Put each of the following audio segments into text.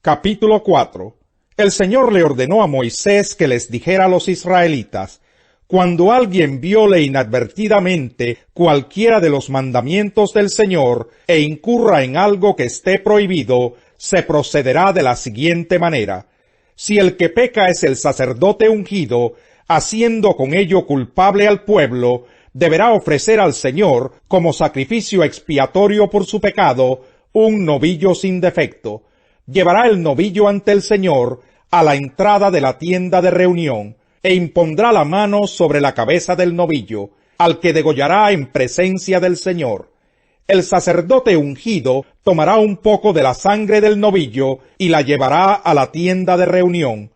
Capítulo 4. El Señor le ordenó a Moisés que les dijera a los israelitas: cuando alguien viole inadvertidamente cualquiera de los mandamientos del Señor e incurra en algo que esté prohibido, se procederá de la siguiente manera. Si el que peca es el sacerdote ungido, haciendo con ello culpable al pueblo, deberá ofrecer al Señor, como sacrificio expiatorio por su pecado, un novillo sin defecto. Llevará el novillo ante el Señor a la entrada de la tienda de reunión, e impondrá la mano sobre la cabeza del novillo, al que degollará en presencia del Señor. El sacerdote ungido tomará un poco de la sangre del novillo y la llevará a la tienda de reunión.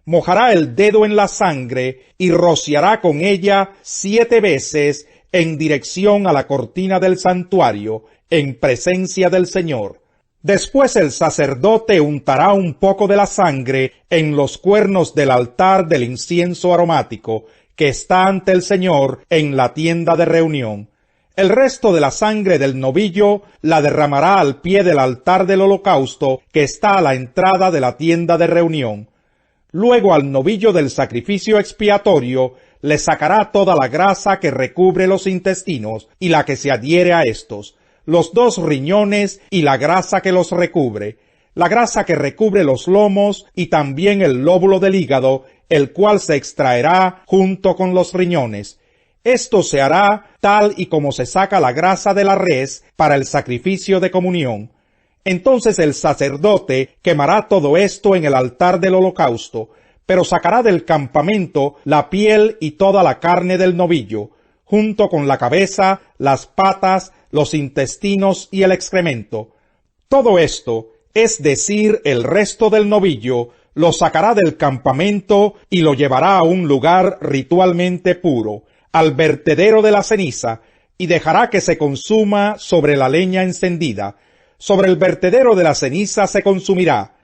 Mojará el dedo en la sangre y rociará con ella 7 veces en dirección a la cortina del santuario, en presencia del Señor. Después el sacerdote untará un poco de la sangre en los cuernos del altar del incienso aromático, que está ante el Señor en la tienda de reunión. El resto de la sangre del novillo la derramará al pie del altar del holocausto, que está a la entrada de la tienda de reunión. Luego al novillo del sacrificio expiatorio le sacará toda la grasa que recubre los intestinos y la que se adhiere a estos, los 2 riñones y la grasa que los recubre, la grasa que recubre los lomos y también el lóbulo del hígado, el cual se extraerá junto con los riñones. Esto se hará tal y como se saca la grasa de la res para el sacrificio de comunión. Entonces el sacerdote quemará todo esto en el altar del holocausto, pero sacará del campamento la piel y toda la carne del novillo, junto con la cabeza, las patas, los intestinos y el excremento. Todo esto, es decir, el resto del novillo, lo sacará del campamento y lo llevará a un lugar ritualmente puro, al vertedero de la ceniza, y dejará que se consuma sobre la leña encendida. Sobre el vertedero de la ceniza se consumirá.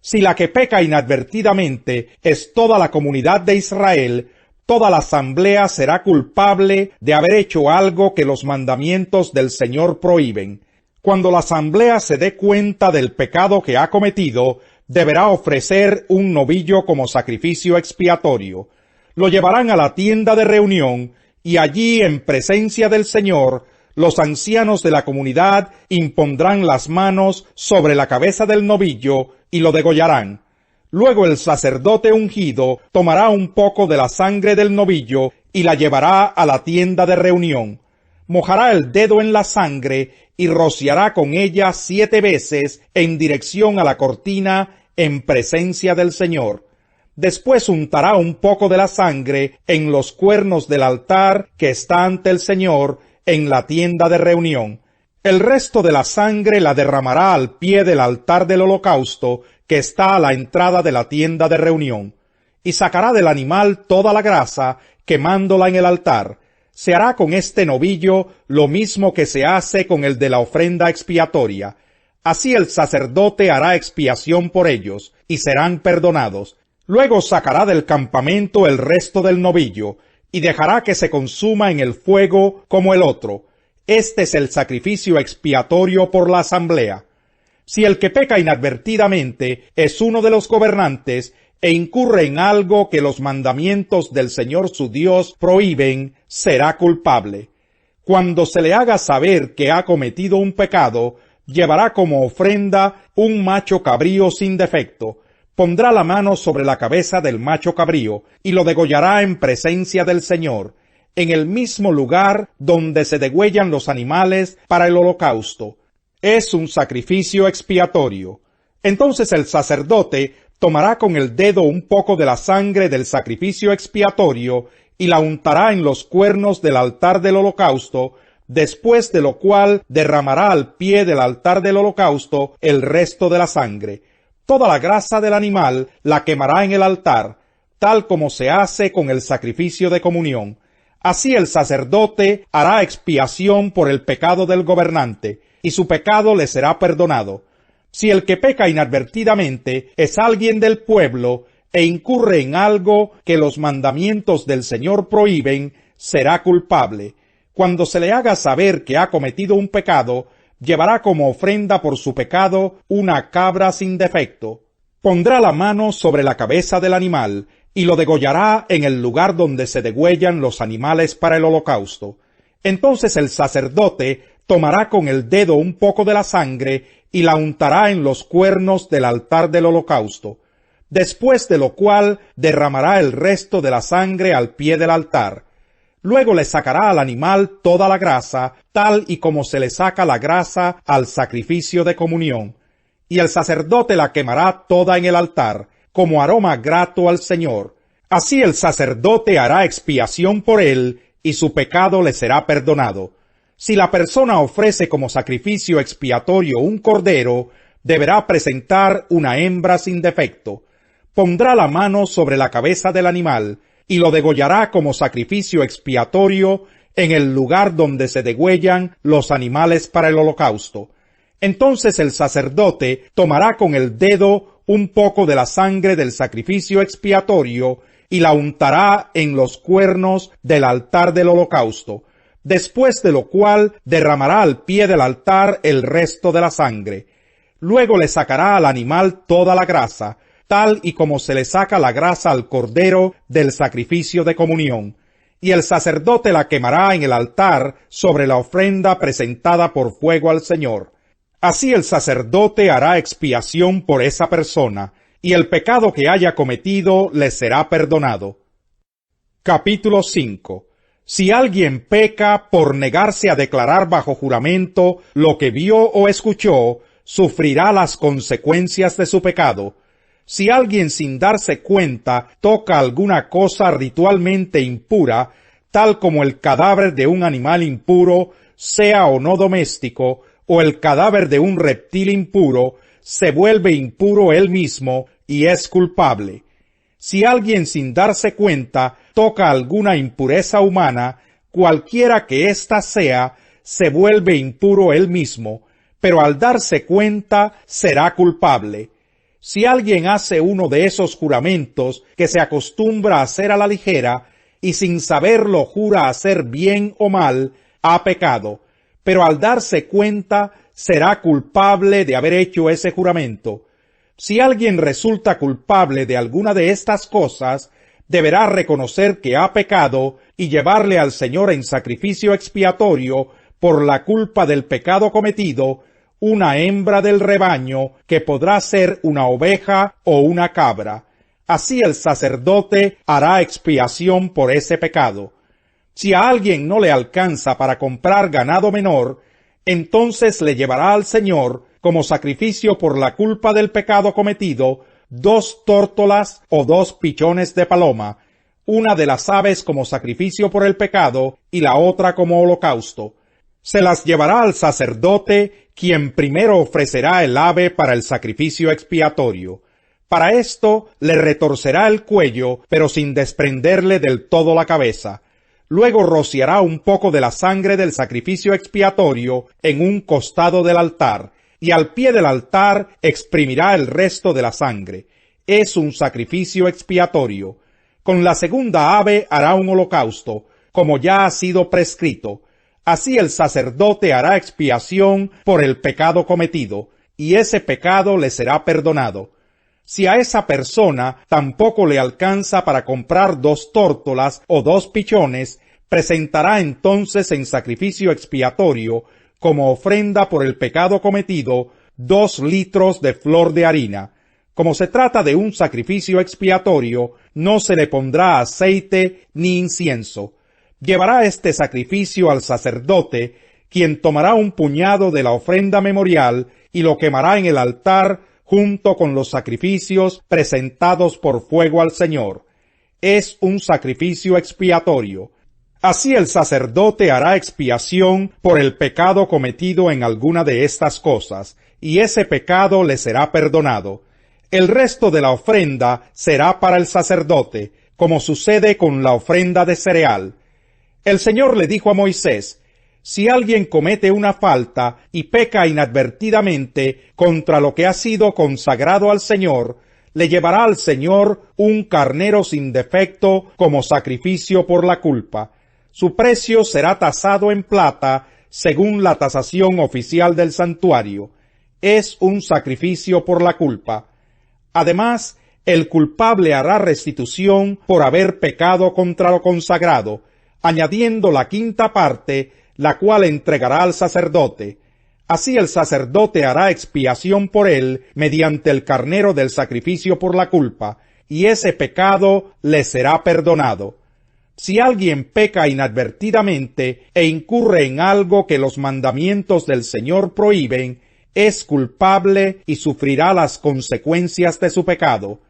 Si la que peca inadvertidamente es toda la comunidad de Israel, toda la asamblea será culpable de haber hecho algo que los mandamientos del Señor prohíben. Cuando la asamblea se dé cuenta del pecado que ha cometido, deberá ofrecer un novillo como sacrificio expiatorio. Lo llevarán a la tienda de reunión, y allí, en presencia del Señor, los ancianos de la comunidad impondrán las manos sobre la cabeza del novillo y lo degollarán. Luego el sacerdote ungido tomará un poco de la sangre del novillo y la llevará a la tienda de reunión. Mojará el dedo en la sangre y rociará con ella 7 veces en dirección a la cortina en presencia del Señor. Después untará un poco de la sangre en los cuernos del altar que está ante el Señor en la tienda de reunión. El resto de la sangre la derramará al pie del altar del holocausto que está a la entrada de la tienda de reunión, y sacará del animal toda la grasa, quemándola en el altar. Se hará con este novillo lo mismo que se hace con el de la ofrenda expiatoria. Así el sacerdote hará expiación por ellos, y serán perdonados. Luego sacará del campamento el resto del novillo, y dejará que se consuma en el fuego como el otro. Este es el sacrificio expiatorio por la asamblea. Si el que peca inadvertidamente es uno de los gobernantes e incurre en algo que los mandamientos del Señor su Dios prohíben, será culpable. Cuando se le haga saber que ha cometido un pecado, llevará como ofrenda un macho cabrío sin defecto. Pondrá la mano sobre la cabeza del macho cabrío y lo degollará en presencia del Señor, en el mismo lugar donde se degüellan los animales para el holocausto. Es un sacrificio expiatorio. Entonces el sacerdote tomará con el dedo un poco de la sangre del sacrificio expiatorio y la untará en los cuernos del altar del holocausto, después de lo cual derramará al pie del altar del holocausto el resto de la sangre. Toda la grasa del animal la quemará en el altar, tal como se hace con el sacrificio de comunión. Así el sacerdote hará expiación por el pecado del gobernante, y su pecado le será perdonado. Si el que peca inadvertidamente es alguien del pueblo e incurre en algo que los mandamientos del Señor prohíben, será culpable. Cuando se le haga saber que ha cometido un pecado, llevará como ofrenda por su pecado una cabra sin defecto. Pondrá la mano sobre la cabeza del animal y lo degollará en el lugar donde se degüellan los animales para el holocausto. Entonces el sacerdote tomará con el dedo un poco de la sangre y la untará en los cuernos del altar del holocausto, después de lo cual derramará el resto de la sangre al pie del altar. Luego le sacará al animal toda la grasa, tal y como se le saca la grasa al sacrificio de comunión, y el sacerdote la quemará toda en el altar, como aroma grato al Señor. Así el sacerdote hará expiación por él, y su pecado le será perdonado. Si la persona ofrece como sacrificio expiatorio un cordero, deberá presentar una hembra sin defecto. Pondrá la mano sobre la cabeza del animal, y lo degollará como sacrificio expiatorio en el lugar donde se degüellan los animales para el holocausto. Entonces el sacerdote tomará con el dedo un poco de la sangre del sacrificio expiatorio y la untará en los cuernos del altar del holocausto, después de lo cual derramará al pie del altar el resto de la sangre. Luego le sacará al animal toda la grasa, tal y como se le saca la grasa al cordero del sacrificio de comunión, y el sacerdote la quemará en el altar sobre la ofrenda presentada por fuego al Señor. Así el sacerdote hará expiación por esa persona, y el pecado que haya cometido le será perdonado. Capítulo 5. Si alguien peca por negarse a declarar bajo juramento lo que vio o escuchó, sufrirá las consecuencias de su pecado. Si alguien sin darse cuenta toca alguna cosa ritualmente impura, tal como el cadáver de un animal impuro, sea o no doméstico, o el cadáver de un reptil impuro, se vuelve impuro él mismo y es culpable. Si alguien sin darse cuenta toca alguna impureza humana, cualquiera que ésta sea, se vuelve impuro él mismo, pero al darse cuenta será culpable. Si alguien hace uno de esos juramentos que se acostumbra a hacer a la ligera, y sin saberlo jura hacer bien o mal, ha pecado, pero al darse cuenta será culpable de haber hecho ese juramento. Si alguien resulta culpable de alguna de estas cosas, deberá reconocer que ha pecado y llevarle al Señor en sacrificio expiatorio por la culpa del pecado cometido, una hembra del rebaño que podrá ser una oveja o una cabra. Así el sacerdote hará expiación por ese pecado. Si a alguien no le alcanza para comprar ganado menor, entonces le llevará al Señor, como sacrificio por la culpa del pecado cometido, 2 tórtolas o 2 pichones de paloma, una de las aves como sacrificio por el pecado y la otra como holocausto. Se las llevará al sacerdote, quien primero ofrecerá el ave para el sacrificio expiatorio. Para esto le retorcerá el cuello, pero sin desprenderle del todo la cabeza. Luego rociará un poco de la sangre del sacrificio expiatorio en un costado del altar, y al pie del altar exprimirá el resto de la sangre. Es un sacrificio expiatorio. Con la segunda ave hará un holocausto, como ya ha sido prescrito. Así el sacerdote hará expiación por el pecado cometido, y ese pecado le será perdonado. Si a esa persona tampoco le alcanza para comprar 2 tórtolas o 2 pichones, presentará entonces en sacrificio expiatorio, como ofrenda por el pecado cometido, 2 litros de flor de harina. Como se trata de un sacrificio expiatorio, no se le pondrá aceite ni incienso. Llevará este sacrificio al sacerdote, quien tomará un puñado de la ofrenda memorial y lo quemará en el altar junto con los sacrificios presentados por fuego al Señor. Es un sacrificio expiatorio. Así el sacerdote hará expiación por el pecado cometido en alguna de estas cosas, y ese pecado le será perdonado. El resto de la ofrenda será para el sacerdote, como sucede con la ofrenda de cereal. El Señor le dijo a Moisés: si alguien comete una falta y peca inadvertidamente contra lo que ha sido consagrado al Señor, le llevará al Señor un carnero sin defecto como sacrificio por la culpa. Su precio será tasado en plata, según la tasación oficial del santuario, es un sacrificio por la culpa. Además, el culpable hará restitución por haber pecado contra lo consagrado, añadiendo la quinta parte, la cual entregará al sacerdote. Así el sacerdote hará expiación por él mediante el carnero del sacrificio por la culpa, y ese pecado le será perdonado. Si alguien peca inadvertidamente e incurre en algo que los mandamientos del Señor prohíben, es culpable y sufrirá las consecuencias de su pecado.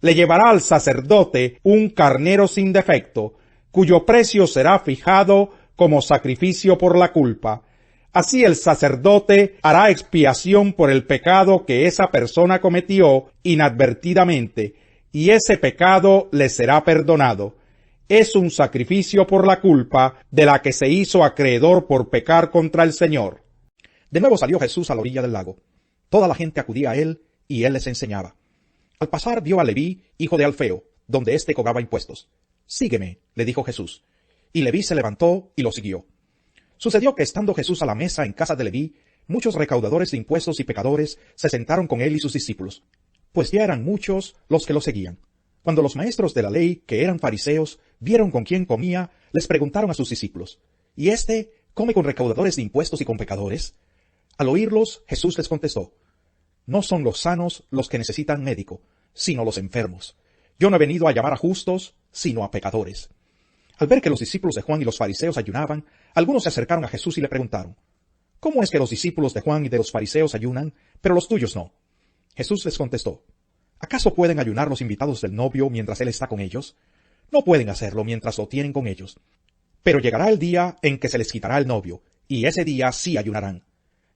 Le llevará al sacerdote un carnero sin defecto, cuyo precio será fijado como sacrificio por la culpa. Así el sacerdote hará expiación por el pecado que esa persona cometió inadvertidamente, y ese pecado le será perdonado. Es un sacrificio por la culpa de la que se hizo acreedor por pecar contra el Señor. De nuevo salió Jesús a la orilla del lago. Toda la gente acudía a él, y él les enseñaba. Al pasar vio a Leví, hijo de Alfeo, donde éste cobraba impuestos. «Sígueme», le dijo Jesús. Y Leví se levantó y lo siguió. Sucedió que estando Jesús a la mesa en casa de Leví, muchos recaudadores de impuestos y pecadores se sentaron con él y sus discípulos, pues ya eran muchos los que lo seguían. Cuando los maestros de la ley, que eran fariseos, vieron con quién comía, les preguntaron a sus discípulos, «¿Y éste come con recaudadores de impuestos y con pecadores?» Al oírlos, Jesús les contestó, «No son los sanos los que necesitan médico, sino los enfermos. Yo no he venido a llamar a justos, sino a pecadores». Al ver que los discípulos de Juan y los fariseos ayunaban, algunos se acercaron a Jesús y le preguntaron, «¿Cómo es que los discípulos de Juan y de los fariseos ayunan, pero los tuyos no?» Jesús les contestó, «¿Acaso pueden ayunar los invitados del novio mientras él está con ellos? No pueden hacerlo mientras lo tienen con ellos. Pero llegará el día en que se les quitará el novio, y ese día sí ayunarán.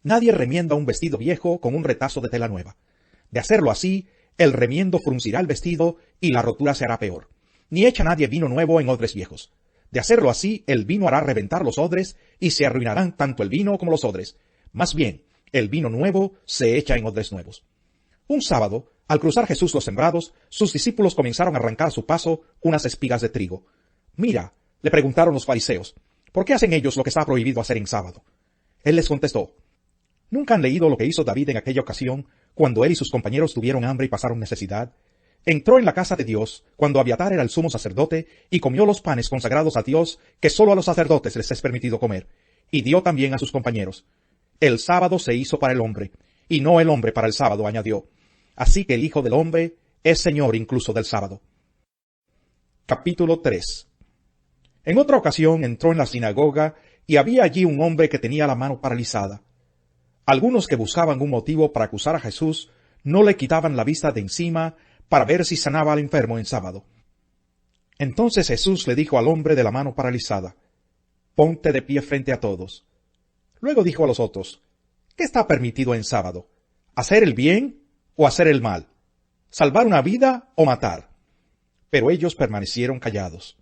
Nadie remienda un vestido viejo con un retazo de tela nueva. De hacerlo así, el remiendo fruncirá el vestido y la rotura se hará peor. Ni echa nadie vino nuevo en odres viejos. De hacerlo así, el vino hará reventar los odres y se arruinarán tanto el vino como los odres. Más bien, el vino nuevo se echa en odres nuevos». Un sábado, al cruzar Jesús los sembrados, sus discípulos comenzaron a arrancar a su paso unas espigas de trigo. «Mira», le preguntaron los fariseos, «¿por qué hacen ellos lo que está prohibido hacer en sábado?» Él les contestó, «¿Nunca han leído lo que hizo David en aquella ocasión, cuando él y sus compañeros tuvieron hambre y pasaron necesidad? Entró en la casa de Dios, cuando Abiatar era el sumo sacerdote, y comió los panes consagrados a Dios, que sólo a los sacerdotes les es permitido comer, y dio también a sus compañeros. El sábado se hizo para el hombre, y no el hombre para el sábado», añadió. «Así que el Hijo del Hombre es Señor incluso del sábado». Capítulo 3. En otra ocasión entró en la sinagoga, y había allí un hombre que tenía la mano paralizada. Algunos que buscaban un motivo para acusar a Jesús no le quitaban la vista de encima para ver si sanaba al enfermo en sábado. Entonces Jesús le dijo al hombre de la mano paralizada, «Ponte de pie frente a todos». Luego dijo a los otros, «¿Qué está permitido en sábado? ¿Hacer el bien o hacer el mal? ¿Salvar una vida o matar?» Pero ellos permanecieron callados.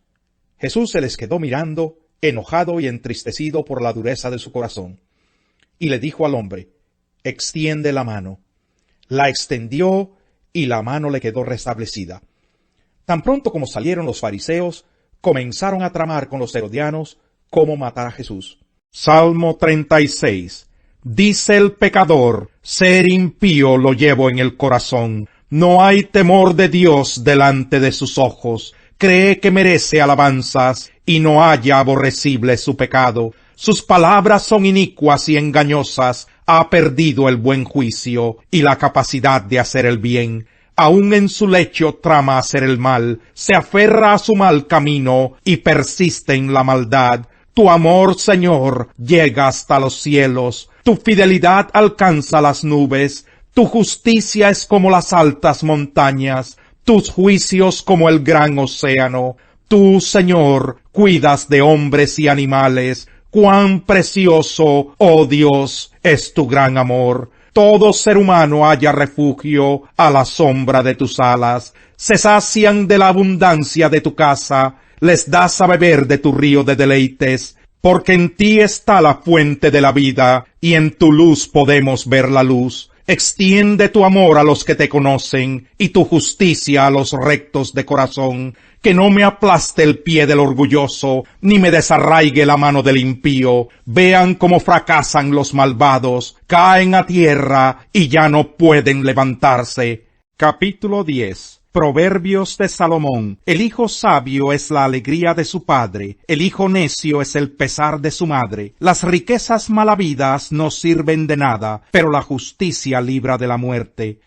Jesús se les quedó mirando, enojado y entristecido por la dureza de su corazón. Y le dijo al hombre, «Extiende la mano». La extendió, y la mano le quedó restablecida. Tan pronto como salieron los fariseos, comenzaron a tramar con los herodianos cómo matar a Jesús. Salmo 36. Dice el pecador, ser impío lo llevo en el corazón. No hay temor de Dios delante de sus ojos. Cree que merece alabanzas, y no halla aborrecible su pecado. Sus palabras son inicuas y engañosas. Ha perdido el buen juicio y la capacidad de hacer el bien. Aun en su lecho trama hacer el mal. Se aferra a su mal camino y persiste en la maldad. Tu amor, Señor, llega hasta los cielos. Tu fidelidad alcanza las nubes. Tu justicia es como las altas montañas. Tus juicios como el gran océano. Tú, Señor, cuidas de hombres y animales. Cuán precioso, oh Dios, es tu gran amor. Todo ser humano halla refugio a la sombra de tus alas. Se sacian de la abundancia de tu casa, les das a beber de tu río de deleites, porque en ti está la fuente de la vida, y en tu luz podemos ver la luz. Extiende tu amor a los que te conocen, y tu justicia a los rectos de corazón. Que no me aplaste el pie del orgulloso, ni me desarraigue la mano del impío. Vean cómo fracasan los malvados, caen a tierra y ya no pueden levantarse. Capítulo 10. Proverbios de Salomón. El hijo sabio es la alegría de su padre, el hijo necio es el pesar de su madre. Las riquezas mal habidas no sirven de nada, pero la justicia libra de la muerte.